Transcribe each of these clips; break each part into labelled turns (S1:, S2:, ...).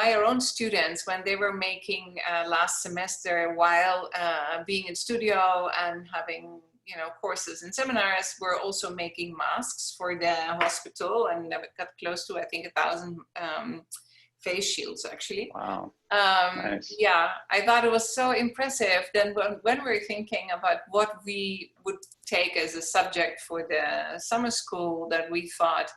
S1: by our own students when they were making last semester while being in studio and having, you know, courses and seminars, we're also making masks for the hospital, and that got close to, I think, 1,000 face shields actually.
S2: Wow. Nice.
S1: Yeah, I thought it was so impressive. Then when we were thinking about what we would take as a subject for the summer school, that we thought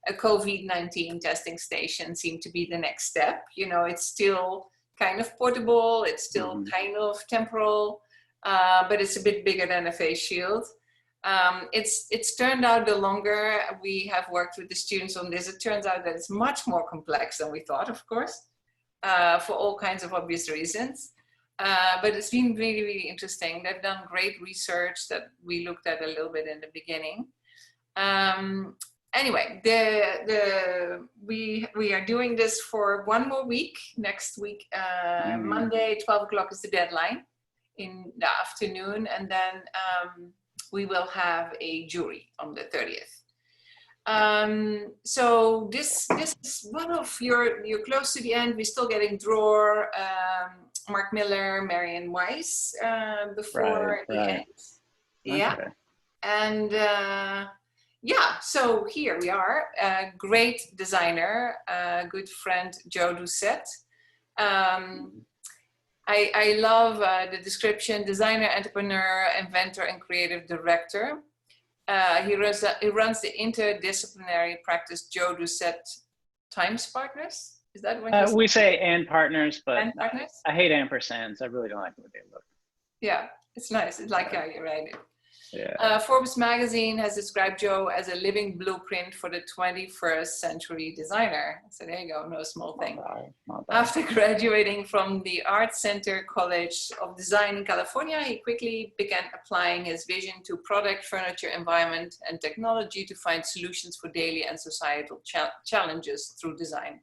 S1: a COVID-19 testing station seemed to be the next step. You know, it's still kind of portable, it's still kind of temporal, but it's a bit bigger than a face shield. It's turned out the longer we have worked with the students on this, it turns out that it's much more complex than we thought, of course, for all kinds of obvious reasons. But it's been really, really interesting. They've done great research that we looked at a little bit in the beginning. Anyway, we are doing this for one more week. Next week, Monday, 12 o'clock is the deadline in the afternoon, and then we will have a jury on the 30th. So this is one of you're close to the end. We're still getting Dror, Mark Miller, Marion Weiss before the end. Yeah, okay. And yeah, so here we are. A great designer, good friend Joe Doucet. I love the description: designer, entrepreneur, inventor, and creative director. He runs the interdisciplinary practice Joe Doucet Times Partners. Is that what
S2: we say and partners, but
S1: and partners?
S2: I hate ampersands. I really don't like the way they look.
S1: Yeah, it's nice. It's like how you write it.
S2: Yeah.
S1: Forbes magazine has described Joe as a living blueprint for the 21st century designer. So there you go, no small thing.
S2: Not bad.
S1: After graduating from the Art Center College of Design in California, he quickly began applying his vision to product, furniture, environment, and technology to find solutions for daily and societal challenges through design.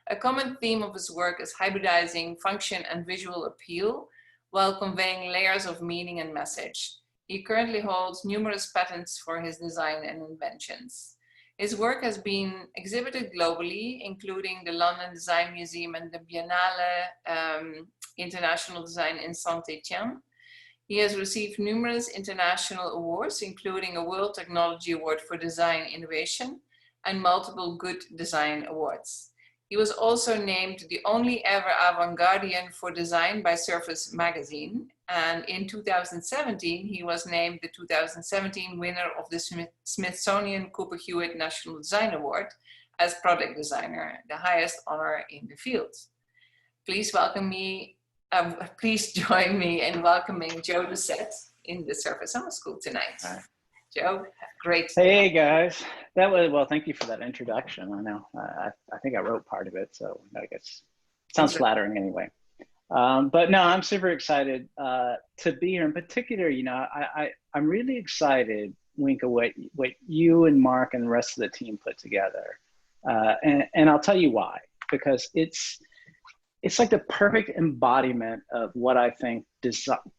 S1: A common theme of his work is hybridizing function and visual appeal while conveying layers of meaning and message. He currently holds numerous patents for his design and inventions. His work has been exhibited globally, including the London Design Museum and the Biennale International Design in Saint-Étienne. He has received numerous international awards, including a World Technology Award for Design Innovation and multiple Good Design Awards. He was also named the only ever avant-gardian for design by Surface magazine. And in 2017, he was named the 2017 winner of the Smithsonian Cooper Hewitt National Design Award as product designer, the highest honor in the field. Please join me in welcoming Joe Doucet in the Surface Summer School tonight. Joe, great.
S2: Hey guys, that was, well, thank you for that introduction. I know, I think I wrote part of it, so I guess it sounds flattering anyway. But no, I'm super excited to be here. In particular, you know, I'm really excited, Winka, what you and Mark and the rest of the team put together. And I'll tell you why, because it's like the perfect embodiment of what I think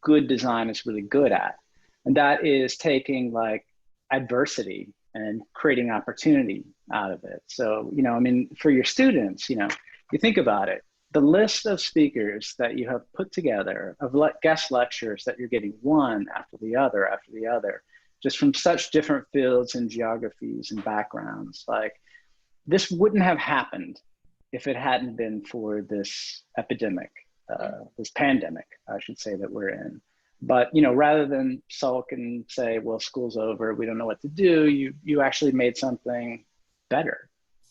S2: good design is really good at. And that is taking like adversity and creating opportunity out of it. So, you know, I mean, for your students, you know, you think about it, the list of speakers that you have put together, of guest lectures that you're getting one after the other, just from such different fields and geographies and backgrounds, like this wouldn't have happened if it hadn't been for this epidemic, this pandemic, I should say, that we're in. But, you know, rather than sulk and say, well, school's over, we don't know what to do, you actually made something better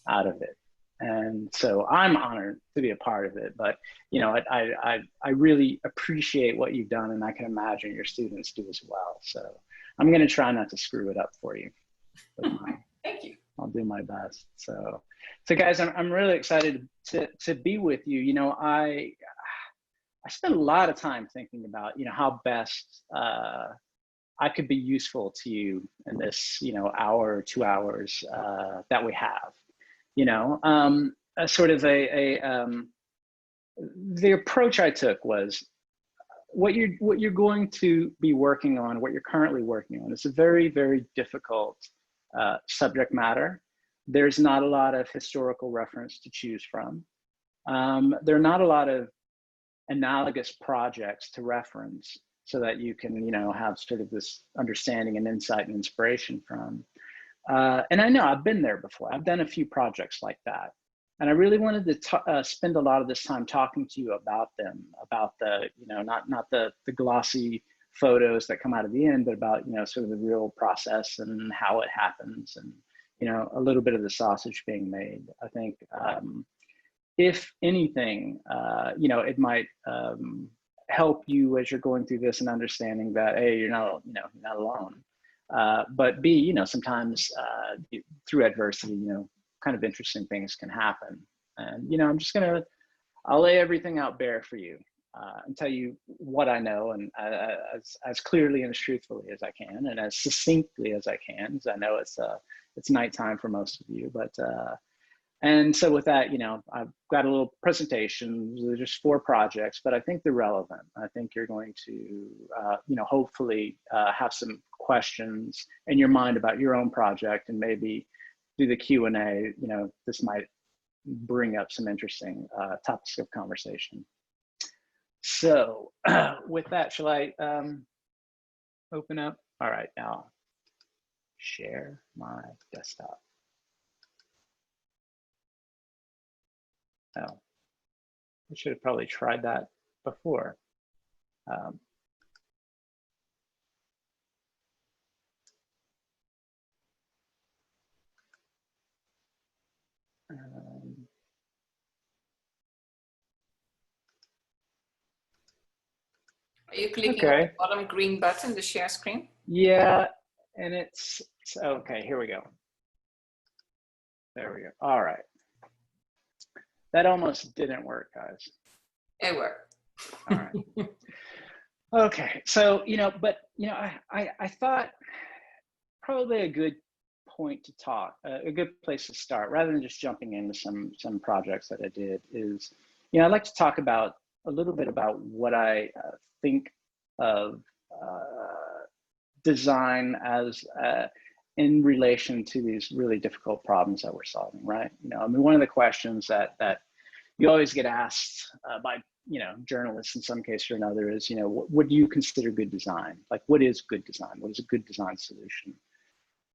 S2: out of it. And so I'm honored to be a part of it. But, you know, I really appreciate what you've done, and I can imagine your students do as well. So I'm going to try not to screw it up for you.
S1: Thank you.
S2: I'll do my best. So guys, I'm really excited to be with you. You know, I spent a lot of time thinking about, you know, how best I could be useful to you in this, you know, hour or 2 hours that we have. You know, the approach I took was what you're going to be working on, what you're currently working on. It's a very, very difficult subject matter. There's not a lot of historical reference to choose from. There are not a lot of analogous projects to reference so that you can, have sort of this understanding and insight and inspiration from. And I know I've been there before. I've done a few projects like that. And I really wanted to spend a lot of this time talking to you about them, about the, not the glossy photos that come out of the end, but about, sort of the real process and how it happens and, a little bit of the sausage being made. I think, if anything, it might help you as you're going through this and understanding that, A, you're not alone. But B, sometimes through adversity, kind of interesting things can happen. And, I'll lay everything out bare for you and tell you what I know, and as clearly and as truthfully as I can, and as succinctly as I can, because I know it's nighttime for most of you. But and so with that, I've got a little presentation. There's just 4 projects, but I think they're relevant. I think you're going to, hopefully have some questions in your mind about your own project, and maybe through the Q&A, this might bring up some interesting topics of conversation. So with that, shall I open up? All right, now share my desktop. Oh, I should have probably tried that before.
S1: Are you clicking on the bottom green button, the share screen?
S2: Yeah, and it's okay. Here we go. There we go. All right. That almost didn't work, guys.
S1: It worked.
S2: All right. Okay. So, I thought probably a good point to talk, a good place to start, rather than just jumping into some projects that I did, is, I'd like to talk about a little bit about what I think of design as in relation to these really difficult problems that we're solving, right? One of the questions that you always get asked by, journalists in some case or another is, what do you consider good design? Like, what is good design? What is a good design solution?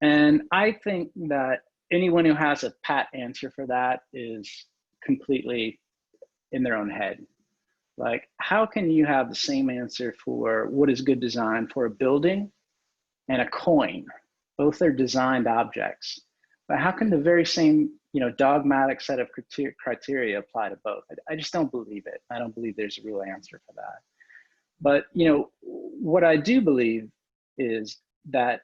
S2: And I think that anyone who has a pat answer for that is completely in their own head. Like, how can you have the same answer for what is good design for a building and a coin? Both are designed objects, but how can the very same, dogmatic set of criteria apply to both? I just don't believe it. I don't believe there's a real answer for that. But, what I do believe is that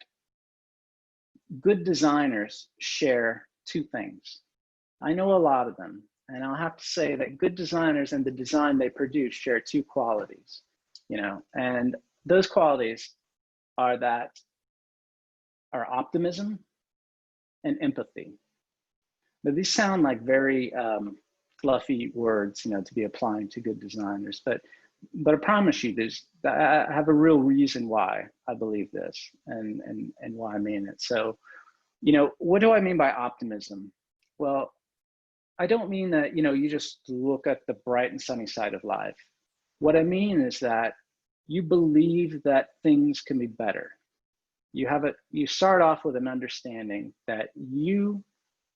S2: good designers share 2 things. I know a lot of them, and I'll have to say that good designers and the design they produce share 2 qualities, and those qualities are optimism and empathy. Now, these sound like very fluffy words, to be applying to good designers, but I promise you, I have a real reason why I believe this and why I mean it. So, what do I mean by optimism? Well, I don't mean that, you just look at the bright and sunny side of life. What I mean is that you believe that things can be better. You start off with an understanding that you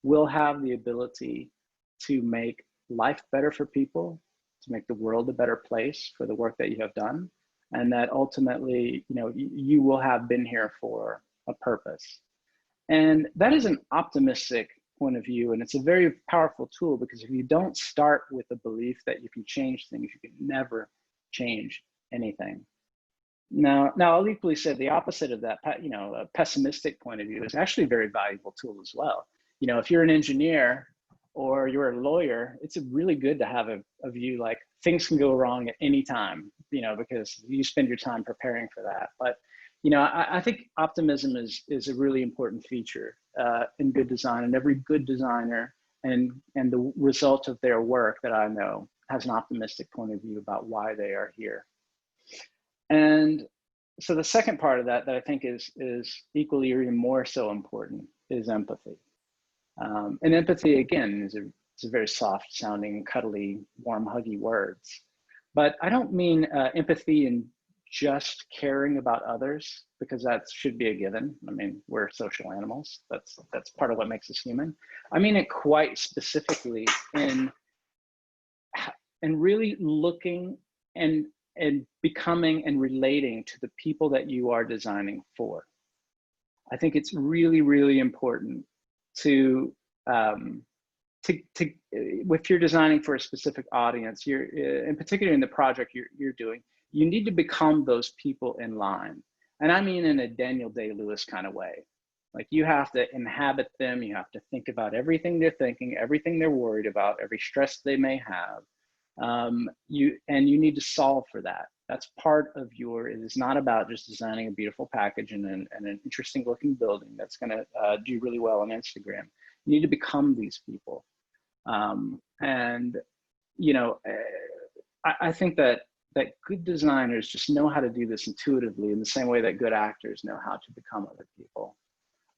S2: will have the ability to make life better for people, to make the world a better place for the work that you have done, and that ultimately, you will have been here for a purpose. And that is an optimistic point of view, and it's a very powerful tool, because if you don't start with the belief that you can change things, you can never change anything. Now I'll equally say the opposite of that, a pessimistic point of view is actually a very valuable tool as well. If you're an engineer or you're a lawyer, it's really good to have a view like things can go wrong at any time, because you spend your time preparing for that. But, I think optimism is a really important feature in good design, and every good designer and the result of their work that I know has an optimistic point of view about why they are here. And so the second part of that I think is equally or even more so important is empathy. And empathy, again, is a It's a very soft sounding, cuddly, warm, huggy words. But I don't mean empathy and just caring about others, because that should be a given. I mean, we're social animals. That's part of what makes us human. I mean it quite specifically in really looking and becoming and relating to the people that you are designing for. I think it's really, really important to if you're designing for a specific audience, you're in particular in the project you're doing, you need to become those people in line. And I mean in a Daniel Day-Lewis kind of way. Like, you have to inhabit them, you have to think about everything they're thinking, everything they're worried about, every stress they may have. You need to solve for that. That's part of it is not about just designing a beautiful package and an interesting looking building that's gonna do really well on Instagram. You need to become these people. I think that good designers just know how to do this intuitively, in the same way that good actors know how to become other people.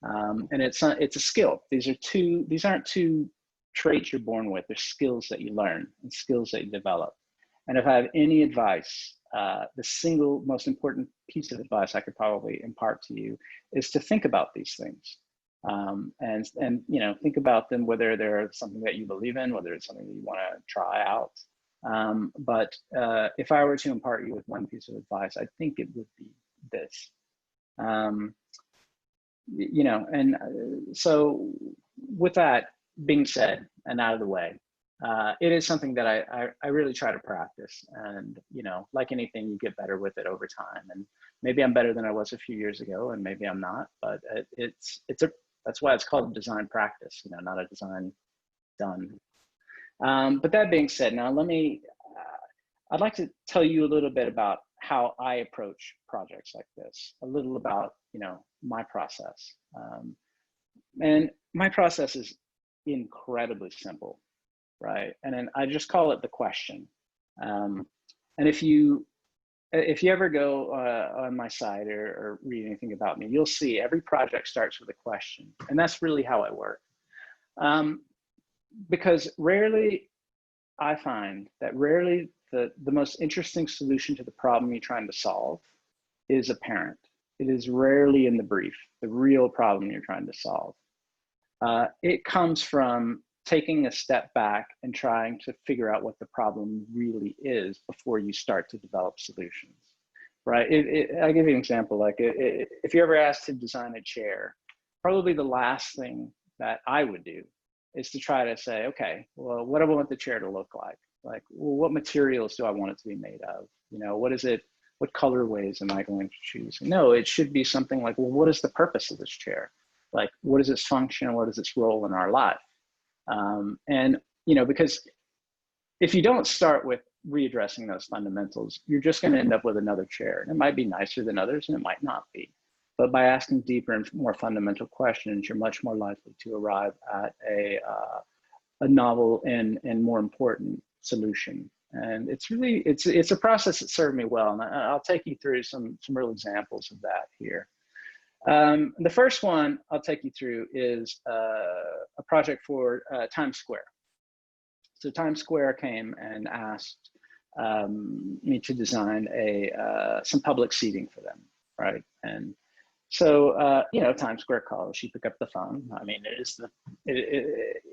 S2: And it's a skill. These aren't two traits you're born with. They're skills that you learn and skills that you develop. And if I have any advice, the single most important piece of advice I could probably impart to you is to think about these things. And think about them, whether they're something that you believe in, whether it's something that you want to try out. But if I were to impart you with one piece of advice, I think it would be this. So with that being said and out of the way, it is something that I really try to practice. And, like anything, you get better with it over time. And maybe I'm better than I was a few years ago, and maybe I'm not, but that's why it's called design practice, not a design done. But that being said, now I'd like to tell you a little bit about how I approach projects like this, a little about, my process. And my process is incredibly simple, right? And then I just call it the question. And if you ever go on my site or read anything about me, you'll see every project starts with a question. And that's really how I work. Because I find that rarely the most interesting solution to the problem you're trying to solve is apparent. It is rarely in the brief, the real problem you're trying to solve. It comes from taking a step back and trying to figure out what the problem really is before you start to develop solutions, right? I'll give you an example. Like, if you're ever asked to design a chair, probably the last thing that I would do is to try to say, okay, well, what do I want the chair to look like? Like, well, what materials do I want it to be made of? What colorways am I going to choose? No, it should be something like, well, what is the purpose of this chair? Like, what is its function? What is its role in our life? Because if you don't start with readdressing those fundamentals, you're just going to end up with another chair. And it might be nicer than others, and it might not be. But by asking deeper and more fundamental questions, you're much more likely to arrive at a novel and more important solution. And it's a process that served me well. And I'll take you through some real examples of that here. The first one I'll take you through is a project for Times Square. So Times Square came and asked me to design some public seating for them, right? And so Times Square calls, you pick up the phone. I mean, it is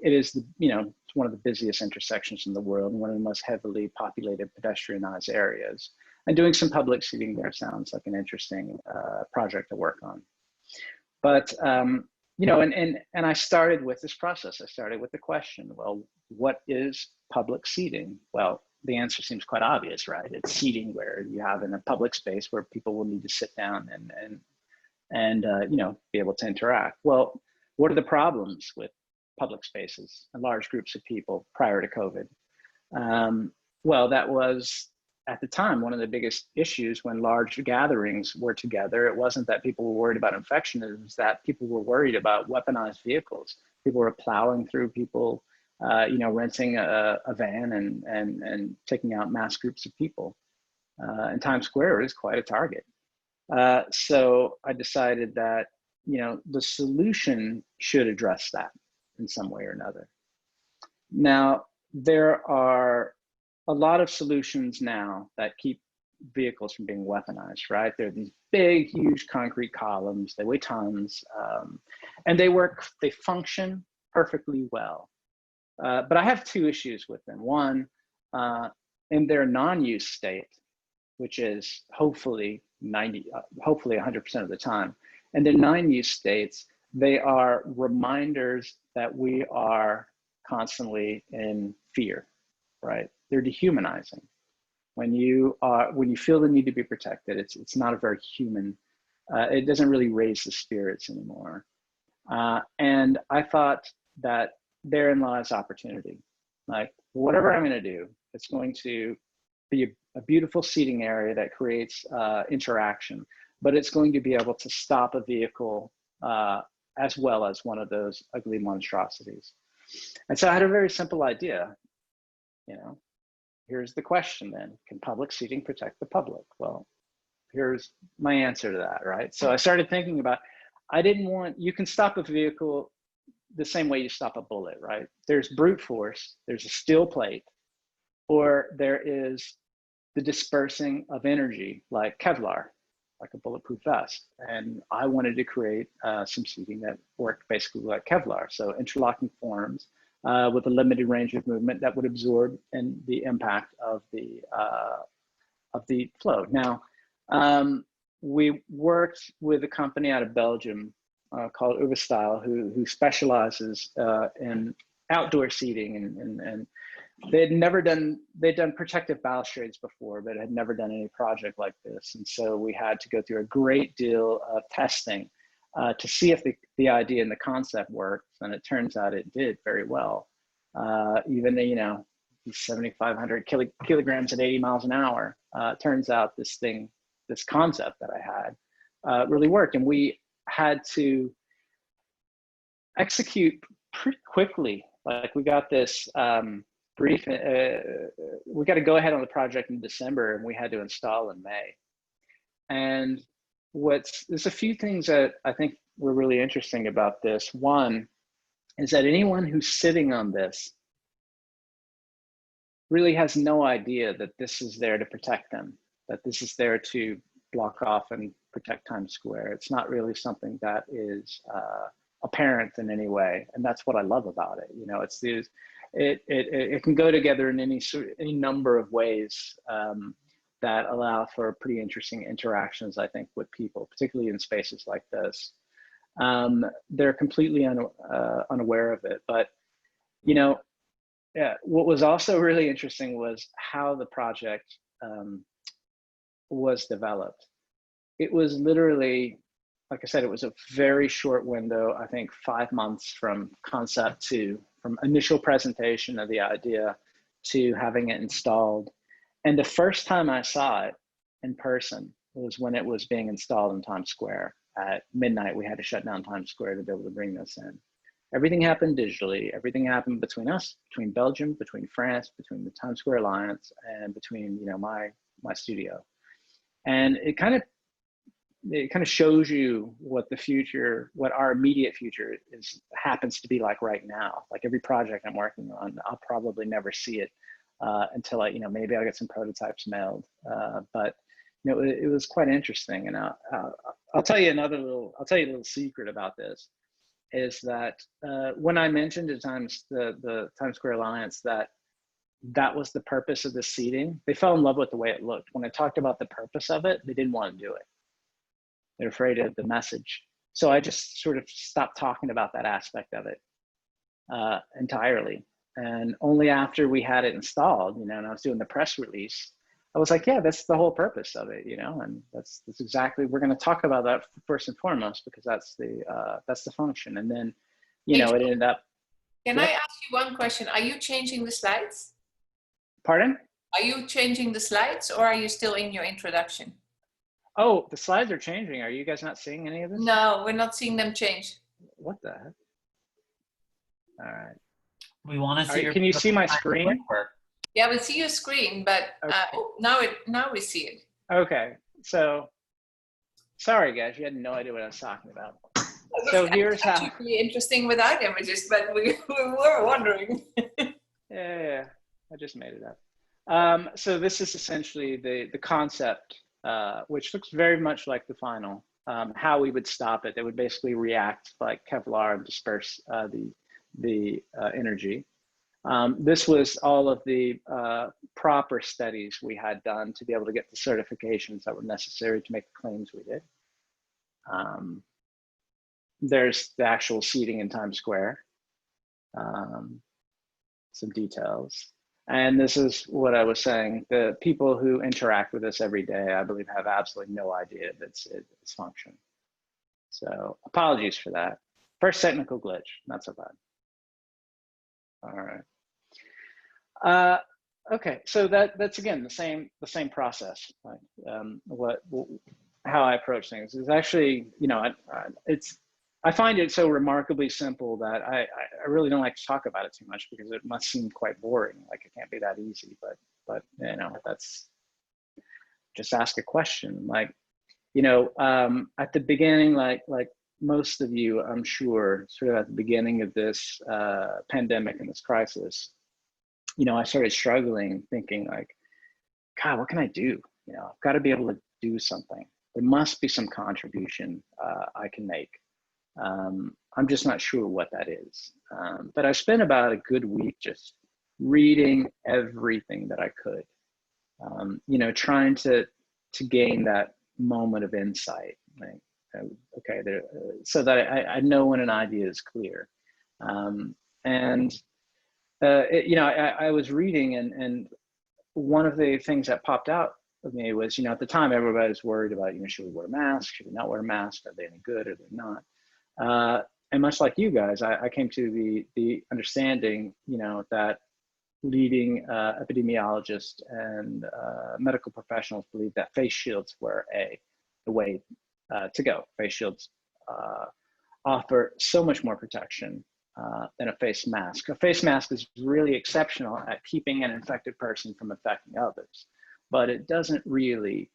S2: it's one of the busiest intersections in the world, and one of the most heavily populated, pedestrianized areas. And doing some public seating there sounds like an interesting project to work on. But and I started with this process. I started with the question, well, what is public seating? Well, the answer seems quite obvious, right? It's seating where you have in a public space where people will need to sit down and be able to interact. Well, what are the problems with public spaces and large groups of people prior to COVID? Well, that was at the time one of the biggest issues when large gatherings were together. It wasn't that people were worried about infection, it was that people were worried about weaponized vehicles. People were plowing through people, renting a van and taking out mass groups of people. And Times Square is quite a target. So I decided that, the solution should address that in some way or another. Now, there are a lot of solutions now that keep vehicles from being weaponized, right? They're these big, huge concrete columns. They weigh tons, and they function perfectly well. But I have two issues with them. One, in their non-use state, which is hopefully 100% of the time, and their non-use states, they are reminders that we are constantly in fear, right? They're dehumanizing. When you feel the need to be protected, it's not a very human. It doesn't really raise the spirits anymore. And I thought that therein lies opportunity. Like, whatever I'm going to do, it's going to be a beautiful seating area that creates interaction, but it's going to be able to stop a vehicle as well as one of those ugly monstrosities. And so I had a very simple idea. Here's the question then: can public seating protect the public? Well, here's my answer to that, right? So I started thinking about, you can stop a vehicle the same way you stop a bullet, right? There's brute force, there's a steel plate, or there is the dispersing of energy like Kevlar, like a bulletproof vest. And I wanted to create some seating that worked basically like Kevlar. So interlocking forms with a limited range of movement that would absorb and the impact of the flow. Now, we worked with a company out of Belgium called Overstyle, who specializes in outdoor seating, and they'd done protective balustrades before, but had never done any project like this. And so we had to go through a great deal of testing to see if the idea and the concept worked. And it turns out it did very well. Even 7,500 kilograms at 80 miles an hour. Turns out this concept that I had really worked. And we had to execute pretty quickly. Like, we got this brief, we got to go ahead on the project in December, and we had to install in May. And there's a few things that I think were really interesting about this. One is that anyone who's sitting on this really has no idea that this is there to protect them, that this is there to block off and protect Times Square. It's not really something that is apparent in any way, and that's what I love about it. It can go together in any number of ways that allow for pretty interesting interactions, I think, with people, particularly in spaces like this. They're completely unaware of it, but what was also really interesting was how the project was developed. It was literally, like I said, it was a very short window, I think 5 months from concept from initial presentation of the idea to having it installed. And the first time I saw it in person was when it was being installed in Times Square. At midnight, we had to shut down Times Square to be able to bring this in. Everything happened digitally. Everything happened between us, between Belgium, between France, between the Times Square Alliance, and between my studio. And it kind of shows you what our immediate future happens to be like right now. Like, every project I'm working on, I'll probably never see it until maybe I'll get some prototypes mailed. But it was quite interesting. And I'll tell you a little secret about this, is that when I mentioned at times the Times Square Alliance that was the purpose of the seating, they fell in love with the way it looked. When I talked about the purpose of it, they didn't want to do it. They're afraid of the message. So I just sort of stopped talking about that aspect of it entirely. And only after we had it installed, and I was doing the press release, I was like, yeah, that's the whole purpose of it, and that's exactly, we're going to talk about that first and foremost, because that's the function. And then, it ended up.
S1: Can I ask you one question? Are you changing the slides?
S2: Pardon?
S1: Are you changing the slides, or are you still in your introduction?
S2: Oh, the slides are changing. Are you guys not seeing any of this?
S1: No, we're not seeing them change.
S2: What the heck? All right.
S3: We want to see
S2: can you see my screen?
S1: Yeah, we see your screen, but
S2: okay.
S1: now we see it.
S2: Okay, so sorry guys, you had no idea what I was talking about. So here's how.
S1: It's really interesting without images, but we were wondering.
S2: Yeah, I just made it up. So this is essentially the concept, which looks very much like the final. How we would stop it, they would basically react like Kevlar and disperse the energy. This was all of the proper studies we had done to be able to get the certifications that were necessary to make the claims we did. There's the actual seating in Times Square, some details. And this is what I was saying. The people who interact with us every day, I believe, have absolutely no idea of its function. So apologies for that. First technical glitch, not so bad. All right. Okay, so that's again the same process. Right? How I approach things is actually, I find it so remarkably simple that I really don't like to talk about it too much because it must seem quite boring. Like it can't be that easy, but that's just ask a question. Like, at the beginning, like most of you, I'm sure, sort of at the beginning of this pandemic and this crisis, I started struggling, thinking like, God, what can I do? I've got to be able to do something. There must be some contribution I can make. I'm just not sure what that is. But I spent about a good week just reading everything that I could, trying to gain that moment of insight. Like, okay, so that I know when an idea is clear. I was reading, and one of the things that popped out of me was, at the time, everybody was worried about, should we wear masks? Should we not wear masks? Are they any good? Are they not? And much like you guys, I came to the understanding, that leading epidemiologists and medical professionals believe that face shields were the way to go. Face shields offer so much more protection than a face mask. A face mask is really exceptional at keeping an infected person from affecting others, but it doesn't really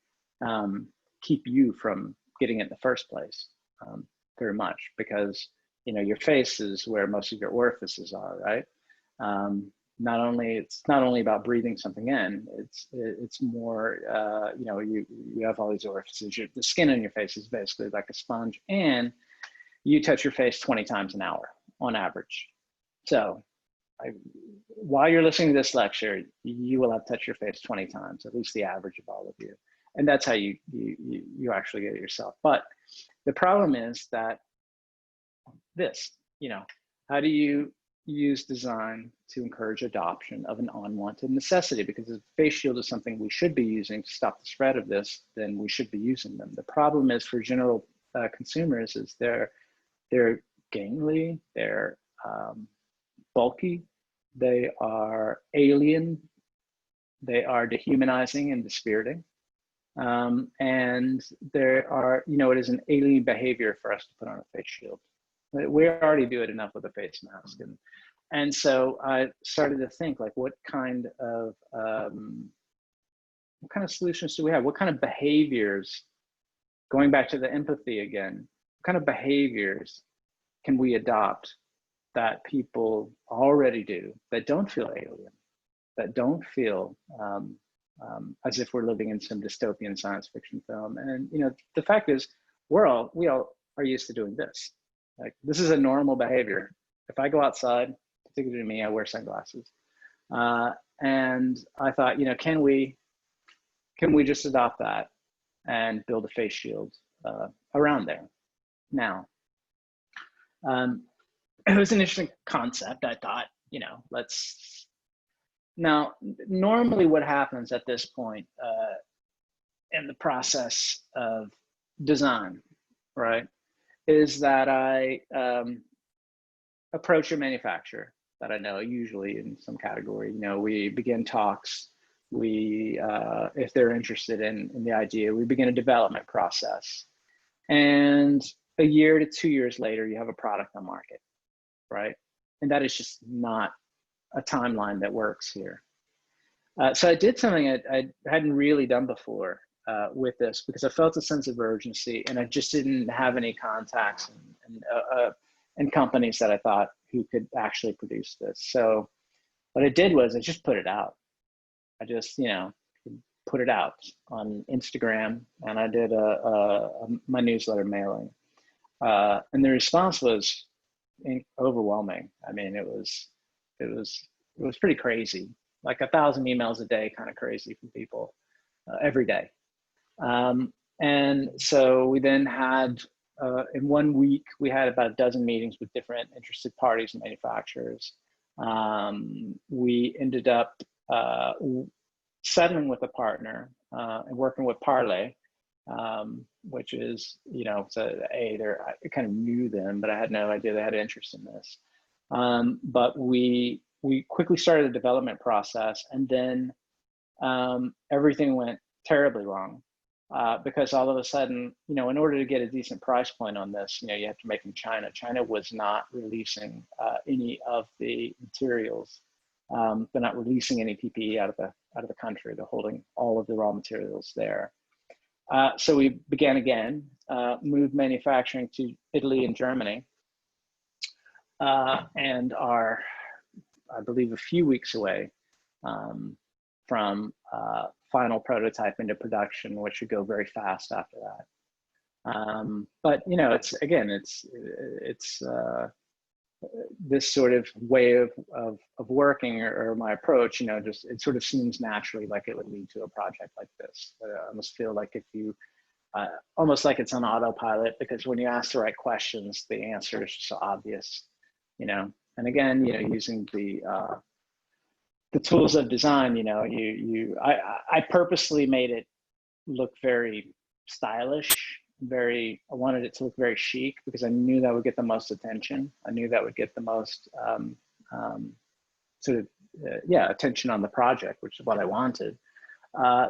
S2: keep you from getting it in the first place very much, because your face is where most of your orifices are, right? It's not only about breathing something in, it's more, you have all these orifices. The skin on your face is basically like a sponge, and you touch your face 20 times an hour on average. So while you're listening to this lecture, you will have touched your face 20 times, at least the average of all of you. And that's how you actually get it yourself. But the problem is that how do you use design to encourage adoption of an unwanted necessity? Because if face shield is something we should be using to stop the spread of this, then we should be using them. The problem is for general consumers is they're gangly, they're bulky, they are alien, they are dehumanizing and dispiriting. And there are, it is an alien behavior for us to put on a face shield. We already do it enough with a face mask. And so I started to think, like, what kind of solutions do we have? What kind of behaviors, going back to the empathy again, what kind of behaviors can we adopt that people already do, that don't feel alien, that don't feel as if we're living in some dystopian science fiction film? And the fact is, we all are used to doing this. Like, this is a normal behavior. If I go outside, particularly me, I wear sunglasses. And I thought, can we just adopt that and build a face shield around there? Now, it was an interesting concept. I thought, now, normally what happens at this point in the process of design, right, is that I approach a manufacturer that I know, usually in some category. We begin talks. If they're interested in the idea, we begin a development process. And a year to 2 years later, you have a product on market, right? And that is just not a timeline that works here. So I did something I hadn't really done before with this, because I felt a sense of urgency, and I just didn't have any contacts and companies that I thought who could actually produce this. So what I did was I just put it out. I just, put it out on Instagram, and I did my newsletter mailing. And the response was overwhelming. I mean, it was pretty crazy, like 1,000 emails a day, kind of crazy from people every day. And so we then had, in 1 week, we had about a dozen meetings with different interested parties and manufacturers. We ended up settling with a partner and working with Parlay, which is, so I kind of knew them, but I had no idea they had interest in this. But we quickly started the development process, and then everything went terribly wrong. Because all of a sudden, in order to get a decent price point on this, you have to make in China. China was not releasing any of the materials. They're not releasing any PPE out of the country. They're holding all of the raw materials there. So we began again, moved manufacturing to Italy and Germany, and are, I believe, a few weeks away from final prototype into production, which should go very fast after that. But it's this sort of way of working, or my approach, just it sort of seems naturally like it would lead to a project like this. I almost feel like if you almost like it's on autopilot, because when you ask the right questions, the answer is just so obvious, And again, using the tools of design, I purposely made it look very stylish. I wanted it to look very chic, because I knew that would get the most attention. I knew that would get the most attention on the project, which is what I wanted.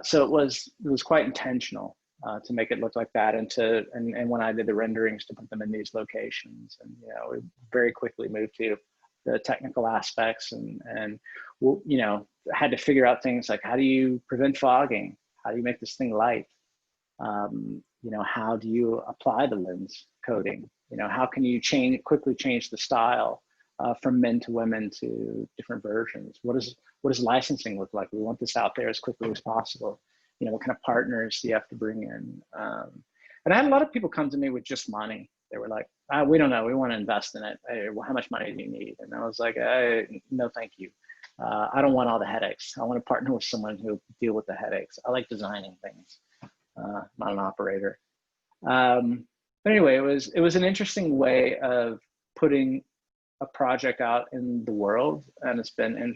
S2: So it was quite intentional to make it look like that, and when I did the renderings, to put them in these locations, and we very quickly moved to the technical aspects, and had to figure out things like, how do you prevent fogging? How do you make this thing light? How do you apply the lens coating? How can you quickly change the style from men to women to different versions? What does licensing look like? We want this out there as quickly as possible. What kind of partners do you have to bring in? And I had a lot of people come to me with just money. They were like, we don't know, we want to invest in it. Hey, well, how much money do you need? And I was like, no, thank you. I don't want all the headaches. I want to partner with someone who will deal with the headaches. I like designing things, not an operator. But anyway, it was an interesting way of putting a project out in the world, and it's been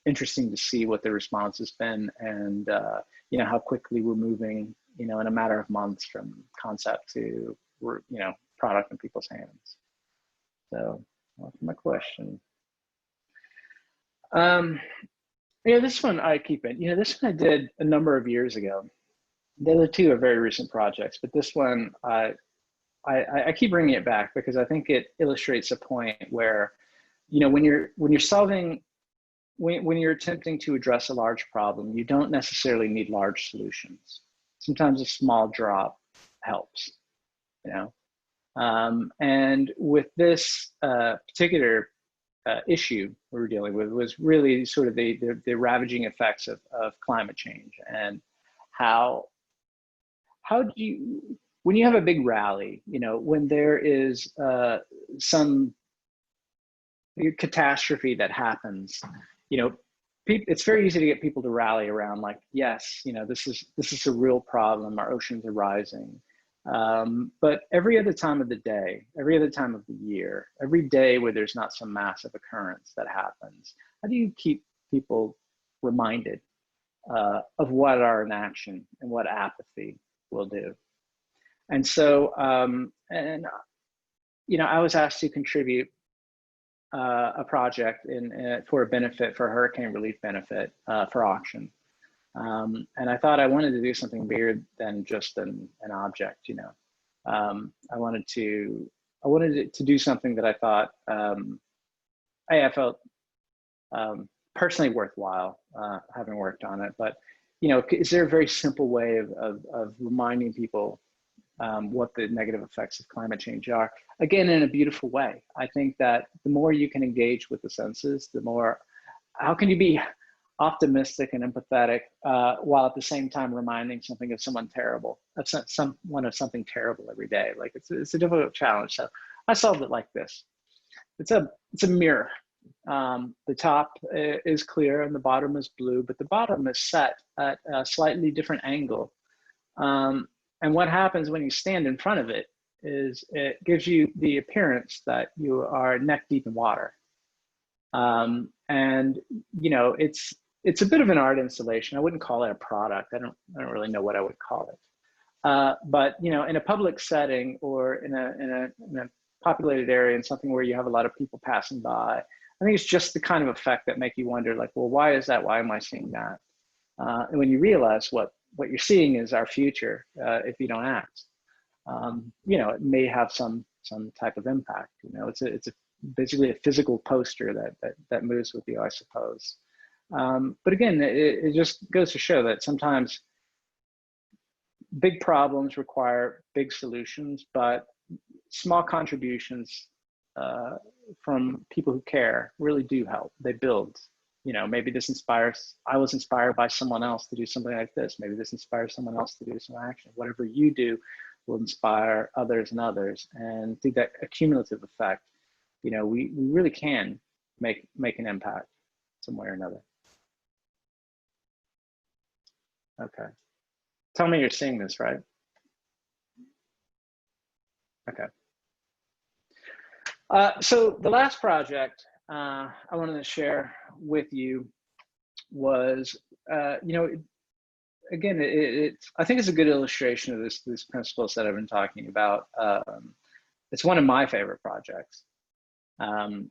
S2: interesting to see what the response has been, and how quickly we're moving, in a matter of months from concept to product in people's hands. So that's my question. This one I keep it. This one I did a number of years ago. The other two are very recent projects, but this one I keep bringing it back because I think it illustrates a point where, when you're attempting to address a large problem, you don't necessarily need large solutions. Sometimes a small drop helps, and with this particular issue we were dealing with was really sort of the ravaging effects of climate change, and how do you, when you have a big rally, when there is some catastrophe that happens, it's very easy to get people to rally around, like, yes, this is a real problem. Our oceans are rising. But every other time of the day, every other time of the year, every day where there's not some massive occurrence that happens, how do you keep people reminded of what our inaction and what apathy will do? And so, I was asked to contribute a project for a benefit, for a hurricane relief benefit, for auction. And I thought I wanted to do something bigger than just an object, I wanted to do something that I thought I felt personally worthwhile, having worked on it. But is there a very simple way of reminding people what the negative effects of climate change are, again, in a beautiful way? I think that the more you can engage with the senses, the more how can you be optimistic and empathetic while at the same time reminding something of someone terrible, someone of something terrible every day? Like it's a difficult challenge. So I solved it like this. It's a mirror. The top is clear and the bottom is blue, but the bottom is set at a slightly different angle. And what happens when you stand in front of it is it gives you the appearance that you are neck deep in water. And you know, it's a bit of an art installation. I wouldn't call it a product. I don't really know what I would call it. But you know, in a public setting or in a populated area, in something where you have a lot of people passing by, I think it's just the kind of effect that make you wonder, like, well, why is that? Why am I seeing that? And when you realize what you're seeing is our future, if you don't act, you know, it may have some type of impact. You know, it's basically a physical poster that moves with you, I suppose. But again, it just goes to show that sometimes big problems require big solutions, but small contributions from people who care really do help. They build. You know, maybe this inspires, I was inspired by someone else to do something like this. Maybe this inspires someone else to do some action. Whatever you do will inspire others and others. And through that accumulative effect, you know, we really can make an impact some way or another. Okay. Tell me you're seeing this, right? Okay. So the last project I wanted to share with you was, you know, again, I think it's a good illustration of this principles that I've been talking about. It's one of my favorite projects. And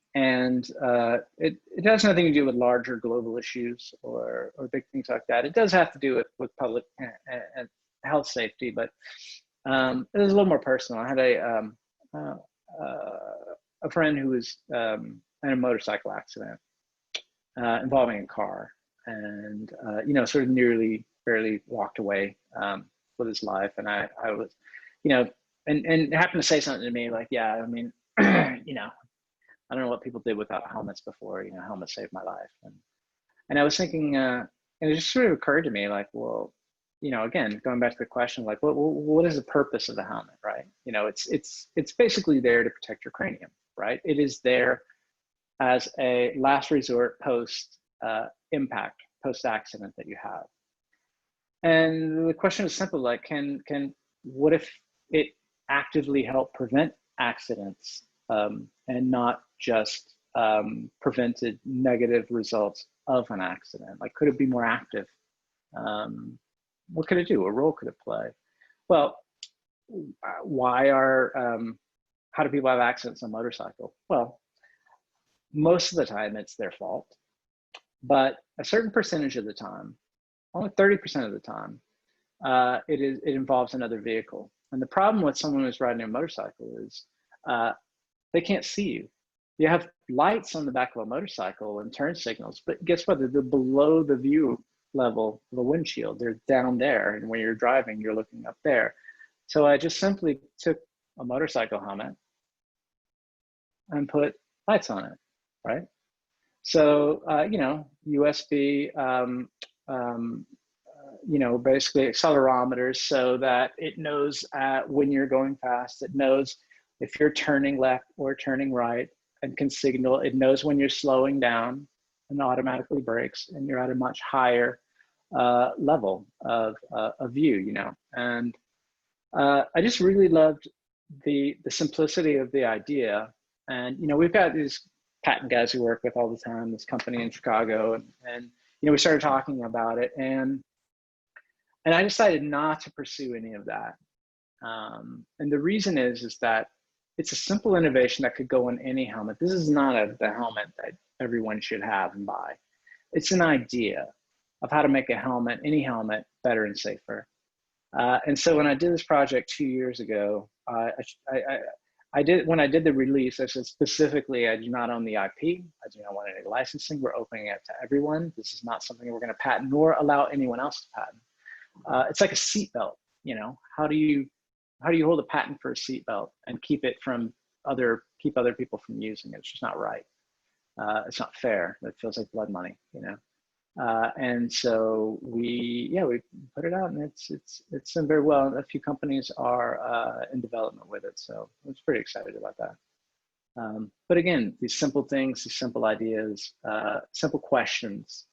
S2: it has nothing to do with larger global issues or big things like that. It does have to do with public and health safety, but it was a little more personal. I had a friend who was in a motorcycle accident involving a car, and you know, sort of nearly barely walked away with his life. And I was, you know, and happened to say something to me like, yeah, I mean, you know, I don't know what people did without helmets before. You know, helmets saved my life. And I was thinking, and it just sort of occurred to me, like, well, you know, again, going back to the question, like, what is the purpose of the helmet, right? You know, it's basically there to protect your cranium, right? It is there as a last resort post impact, post accident that you have. And the question is simple, like, what if it actively helped prevent accidents and not just prevented negative results of an accident? Like, could it be more active? What could it do? What role could it play? Well, how do people have accidents on a motorcycle? Well, most of the time it's their fault, but a certain percentage of the time, only 30% of the time, it involves another vehicle. And the problem with someone who's riding a motorcycle is they can't see you. You have lights on the back of a motorcycle and turn signals, but guess what? They're below the view level of a windshield. They're down there, and when you're driving, you're looking up there. So I just simply took a motorcycle helmet and put lights on it, right? So, you know, USB, you know, basically accelerometers, so that it knows when you're going fast. It knows if you're turning left or turning right, and can signal. It knows when you're slowing down and automatically brakes, and you're at a much higher level of view, you know. And I just really loved the simplicity of the idea. And, you know, we've got these patent guys we work with all the time, this company in Chicago, and you know, we started talking about it, and I decided not to pursue any of that. And the reason is that it's a simple innovation that could go in any helmet. This is not the helmet that everyone should have and buy. It's an idea of how to make a helmet, any helmet, better and safer. And so when I did this project 2 years ago, when I did the release, I said specifically, I do not own the IP. I do not want any licensing. We're opening it to everyone. This is not something we're going to patent nor allow anyone else to patent. It's like a seatbelt, you know. How do you hold a patent for a seatbelt and keep other people from using it? It's just not right. It's not fair. It feels like blood money, you know. And so we put it out, and it's done very well. A few companies are in development with it, so I was pretty excited about that. But again, these simple things, these simple ideas, simple questions.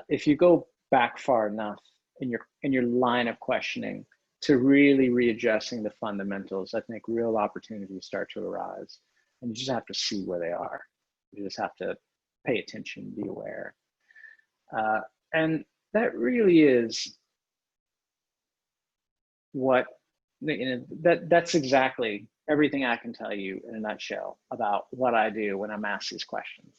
S2: If you go back far enough in your line of questioning to really readjusting the fundamentals, I think real opportunities start to arise, and you just have to see where they are. You just have to pay attention, be aware. And that really is what, you know, that's exactly everything I can tell you in a nutshell about what I do when I'm asked these questions.